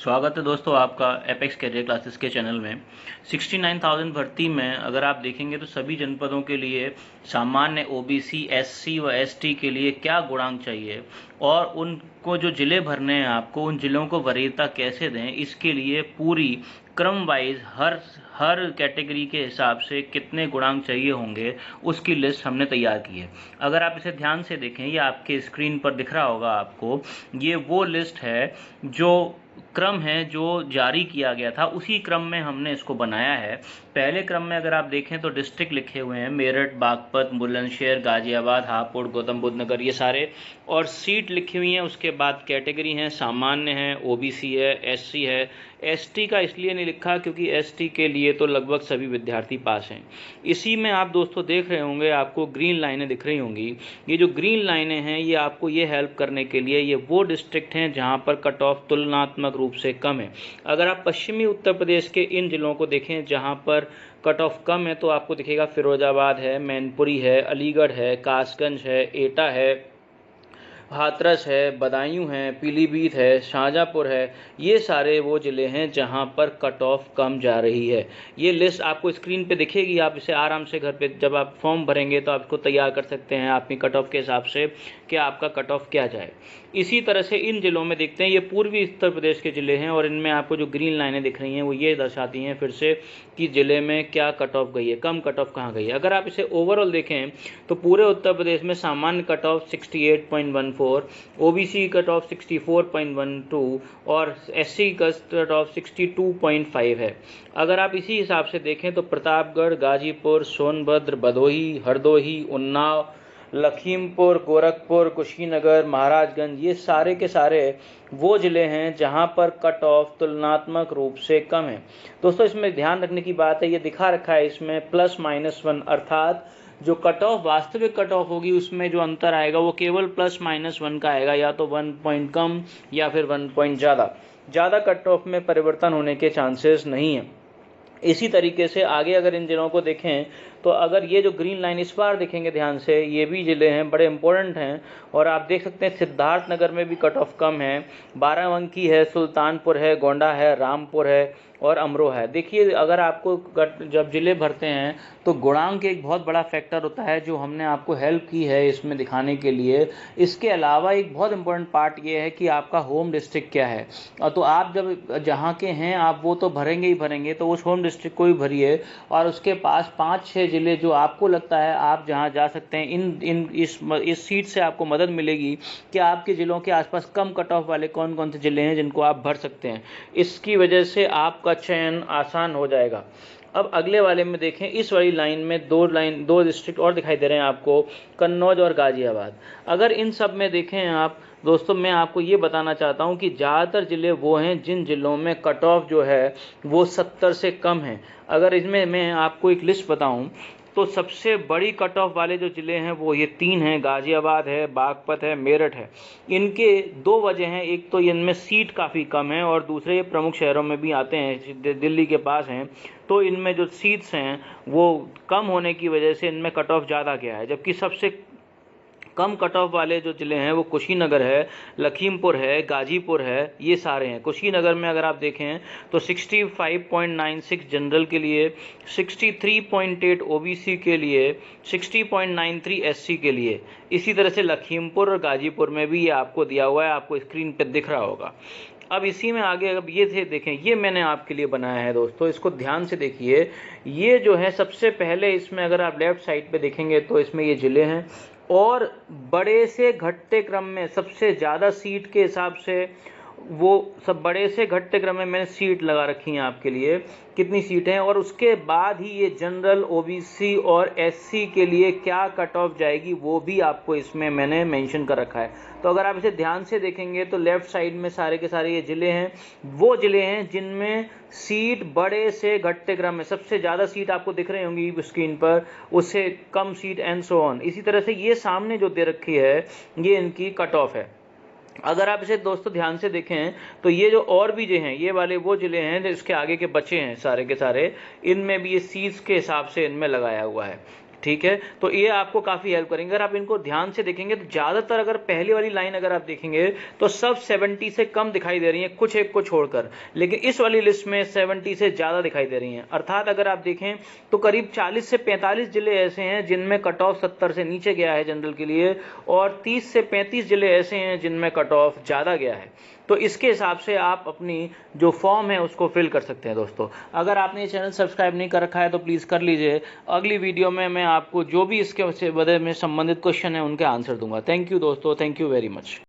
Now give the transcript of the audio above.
स्वागत है दोस्तों आपका एपेक्स कैरियर क्लासेस के चैनल में। 69,000 भर्ती में अगर आप देखेंगे तो सभी जनपदों के लिए सामान्य ओबीसी, एससी व एसटी के लिए क्या गुणांक चाहिए और उनको जो जिले भरने हैं आपको उन जिलों को वरीयता कैसे दें, इसके लिए पूरी क्रम वाइज हर कैटेगरी के हिसाब से कितने गुणांक चाहिए होंगे उसकी लिस्ट हमने तैयार की है। अगर आप इसे ध्यान से देखें, ये आपके स्क्रीन पर दिख रहा होगा आपको, ये वो लिस्ट है जो क्रम है जो जारी किया गया था, उसी क्रम में हमने इसको बनाया है। पहले क्रम में अगर आप देखें तो डिस्ट्रिक्ट लिखे हुए हैं मेरठ, बागपत, बुलंदशहर, गाजियाबाद, हापुड़, गौतम बुद्ध नगर, ये सारे, और सीट लिखी हुई हैं। उसके बाद कैटेगरी हैं, सामान्य है, ओबीसी है, एससी है। एसटी का इसलिए नहीं लिखा क्योंकि एसटी के लिए तो लगभग सभी विद्यार्थी पास हैं। इसी में आप दोस्तों देख रहे होंगे, आपको ग्रीन लाइनें दिख रही होंगी। ये जो ग्रीन लाइनें हैं ये आपको ये हेल्प करने के लिए, ये वो डिस्ट्रिक्ट हैं जहां पर कट ऑफ तुलनात्मक रूप से कम है। अगर आप पश्चिमी उत्तर प्रदेश के इन जिलों को देखें जहां पर कट ऑफ कम है तो आपको दिखेगा फिरोजाबाद है, मैनपुरी है, अलीगढ़ है, कासगंज है, एटा है, हाथरस है, बदायूं है, पीलीभीत है, शाहजहाँपुर है। ये सारे वो ज़िले हैं जहां पर कट ऑफ कम जा रही है। ये लिस्ट आपको स्क्रीन पे दिखेगी, आप इसे आराम से घर पे जब आप फॉर्म भरेंगे तो आप इसको तैयार कर सकते हैं अपनी कट ऑफ के हिसाब से कि आपका कट ऑफ क्या जाए। इसी तरह से इन जिलों में देखते हैं, ये पूर्वी उत्तर प्रदेश के ज़िले हैं और इनमें आपको जो ग्रीन लाइनें दिख रही हैं वो ये दर्शाती हैं फिर से कि ज़िले में क्या कट ऑफ गई है, कम कट ऑफ कहाँ गई है। अगर आप इसे ओवरऑल देखें तो पूरे उत्तर प्रदेश में सामान्य cut off 68.14, OBC cut off 64.12 और एससी कट ऑफ 62.5 है। अगर आप इसी हिसाब से देखें तो प्रतापगढ़, गाजीपुर, सोनभद्र, भदोही, हरदोई, उन्नाव, लखीमपुर, गोरखपुर, कुशीनगर, महाराजगंज, ये सारे के सारे वो ज़िले हैं जहां पर कट ऑफ तुलनात्मक रूप से कम है। दोस्तों इसमें ध्यान रखने की बात है, ये दिखा रखा है इसमें +-1, अर्थात जो कट ऑफ वास्तविक कट ऑफ होगी उसमें जो अंतर आएगा वो केवल +-1 का आएगा, या तो 1 पॉइंट कम या फिर 1 पॉइंट ज़्यादा कट ऑफ में परिवर्तन होने के चांसेस नहीं है। इसी तरीके से आगे अगर इन जिलों को देखें तो अगर ये जो ग्रीन लाइन इस बार देखेंगे ध्यान से, ये भी ज़िले हैं बड़े इंपॉर्टेंट हैं और आप देख सकते हैं सिद्धार्थनगर में भी कट ऑफ कम है, बाराबंकी है, सुल्तानपुर है, गोंडा है, रामपुर है और अमरोहा है। देखिए अगर आपको जब ज़िले भरते हैं तो गुणांक एक बहुत बड़ा फैक्टर होता है जो हमने आपको हेल्प की है इसमें दिखाने के लिए। इसके अलावा एक बहुत इंपॉर्टेंट पार्ट ये है कि आपका होम डिस्ट्रिक्ट क्या है, और तो आप जब जहाँ के हैं आप वो तो भरेंगे ही भरेंगे, तो उस होम डिस्ट्रिक्ट को भी भरिए और उसके पास 5-6 ज़िले जो आपको लगता है आप जहाँ जा सकते हैं। इस सीट से आपको मदद मिलेगी कि आपके ज़िलों के आसपास कम कट ऑफ वाले कौन कौन से ज़िले हैं जिनको आप भर सकते हैं। इसकी वजह से आपका चयन आसान हो जाएगा। अब अगले वाले में देखें, इस वाली लाइन में दो डिस्ट्रिक्ट और दिखाई दे रहे हैं आपको, कन्नौज और गाजियाबाद। अगर इन सब में देखें आप दोस्तों, मैं आपको ये बताना चाहता हूँ कि ज़्यादातर ज़िले वो हैं जिन ज़िलों में कट ऑफ जो है वो 70 से कम है। अगर इसमें मैं आपको एक लिस्ट बताऊँ तो सबसे बड़ी कट ऑफ वाले जो ज़िले हैं वो ये 3 हैं, गाजियाबाद है, बागपत है, मेरठ है। इनके 2 वजह हैं, एक तो इनमें सीट काफ़ी कम है और दूसरे ये प्रमुख शहरों में भी आते हैं, दिल्ली के पास हैं, तो इनमें जो सीट्स हैं वो कम होने की वजह से इनमें कट ऑफ ज़्यादा गया है। जबकि सबसे कम कट ऑफ वाले जो ज़िले हैं वो कुशीनगर है, लखीमपुर है, गाजीपुर है, ये सारे हैं। कुशीनगर में अगर आप देखें तो 65.96 जनरल के लिए, 63.8 ओबीसी के लिए, 60.93 एससी के लिए। इसी तरह से लखीमपुर और गाजीपुर में भी ये आपको दिया हुआ है, आपको स्क्रीन पर दिख रहा होगा। अब इसी में आगे अब ये थे देखें, ये मैंने आपके लिए बनाया है दोस्तों, इसको ध्यान से देखिए। ये जो है सबसे पहले इसमें अगर आप लेफ़्ट साइड पे देखेंगे तो इसमें ये ज़िले हैं और बड़े से घटते क्रम में सबसे ज़्यादा सीट के हिसाब से वो सब बड़े से घटते क्रम में मैंने सीट लगा रखी हैं आपके लिए, कितनी सीटें हैं, और उसके बाद ही ये जनरल, ओबीसी और एससी के लिए क्या कट ऑफ जाएगी वो भी आपको इसमें मैंने मेंशन कर रखा है। तो अगर आप इसे ध्यान से देखेंगे तो लेफ़्ट साइड में सारे के सारे ये ज़िले हैं, वो ज़िले हैं जिनमें सीट बड़े से घटते क्रम में सबसे ज़्यादा सीट आपको दिख रही होंगी स्क्रीन पर, उससे कम सीट एंड सो ऑन। इसी तरह से ये सामने जो दे रखी है ये इनकी कट ऑफ है। अगर आप इसे दोस्तों ध्यान से देखें तो ये जो और भी जो हैं ये वाले वो ज़िले हैं जो इसके आगे के बचे हैं सारे के सारे, इनमें भी ये सीट्स के हिसाब से इनमें लगाया हुआ है। ठीक है, तो ये आपको काफ़ी हेल्प करेंगे। अगर आप इनको ध्यान से देखेंगे तो ज़्यादातर अगर पहली वाली लाइन अगर आप देखेंगे तो सब 70 से कम दिखाई दे रही हैं, कुछ एक को छोड़कर, लेकिन इस वाली लिस्ट में 70 से ज़्यादा दिखाई दे रही हैं। अर्थात अगर आप देखें तो करीब 40 से 45 जिले ऐसे हैं जिनमें कट ऑफ 70 से नीचे गया है जनरल के लिए, और 30 से 35 जिले ऐसे हैं जिनमें कट ऑफ ज़्यादा गया है। तो इसके हिसाब से आप अपनी जो फॉर्म है उसको फिल कर सकते हैं दोस्तों। अगर आपने ये चैनल सब्सक्राइब नहीं कर रखा है तो प्लीज़ कर लीजिए। अगली वीडियो में मैं आपको जो भी इसके बारे में संबंधित क्वेश्चन है उनके आंसर दूंगा। थैंक यू दोस्तों, थैंक यू वेरी मच।